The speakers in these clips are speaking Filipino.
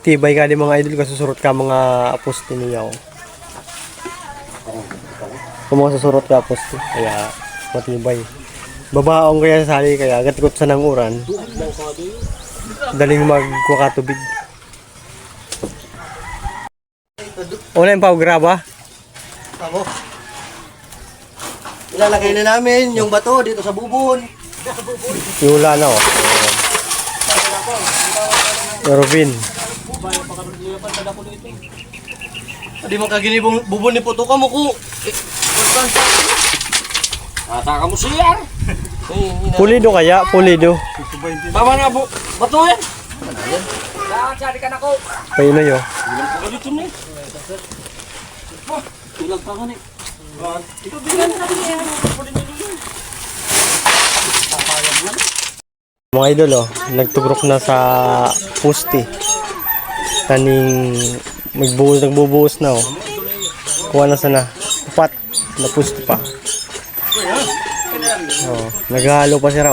Tibay ka di mga idol, kasusurot ka mga poste niya. Kung mga susurot ka poste, kaya matibay. Babaong kaya sa sali, kaya gatikot sa nanguran. Daling magkukatubig. Una yung pawgraba? Ako. Ilalagay na namin yung bato dito sa bubon. Yula na Robin. Di man kaginibong bubon ni puto ka mo ko. Ata ka mo siyar. Pulido kaya? Pulido. Tama na po. Bato yan. Cari ka na ko. Paino yun. Bilang ko ka dito ni. Ilang pa ka ni. Ito bilang na niya. Mga idol nagtugrok na sa poste. Kaning nagbubuhos na Kuha na sana. Upat na poste pa. Naghahalo pa siya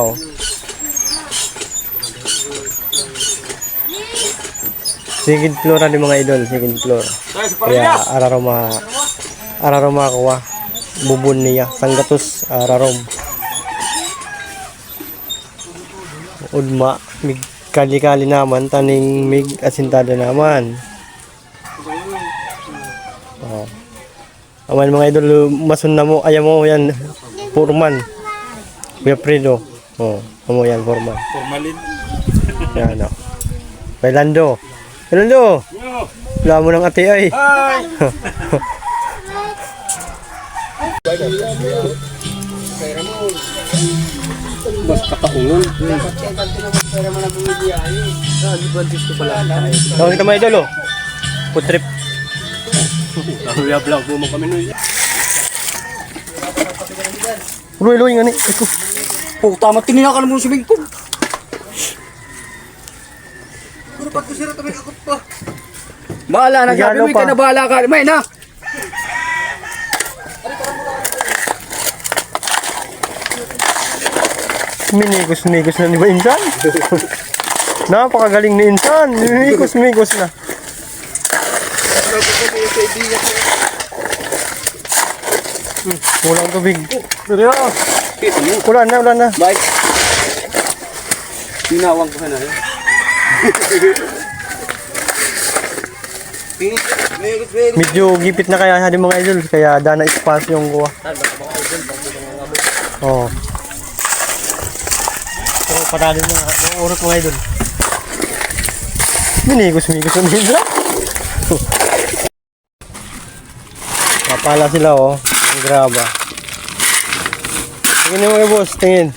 Second floor ni mga idol, second floor. Kaya araroma kuha. Bubon niya, sanggatos ararom. Udma, mig kali-kali naman, taning mig asintada naman. Aman mga idol, masun na mo, ayaw mo yan, Purman. Kuya Fredo. Amo yan, Purman. Formalin. Yan Bailando. Bailando! Wala mo ng ate ay. Hi! Mas kataungon. Tawag kita mga idol Food trip. Vlog mo kami nun. Luy-luy nga ni. Oh, tama tinina ka naman sa big ko. Puro pagkusira kami akot pa. Bahala na sabi mo, pa. ka na bahala ka. May na. Minigos-migos na ni ba Insan? Napakagaling ni Insan. Minigos-migos na. Kulang tubig. Ulan na. Bye. Tinawang ko na eh. Medyo gipit na kaya sa mga idol. Kaya dana espasyo yung kuha. So, patalo na urot mga idol. Minigos-migos na nila. Papala sila ang graba. Tingin mo boss, tingin.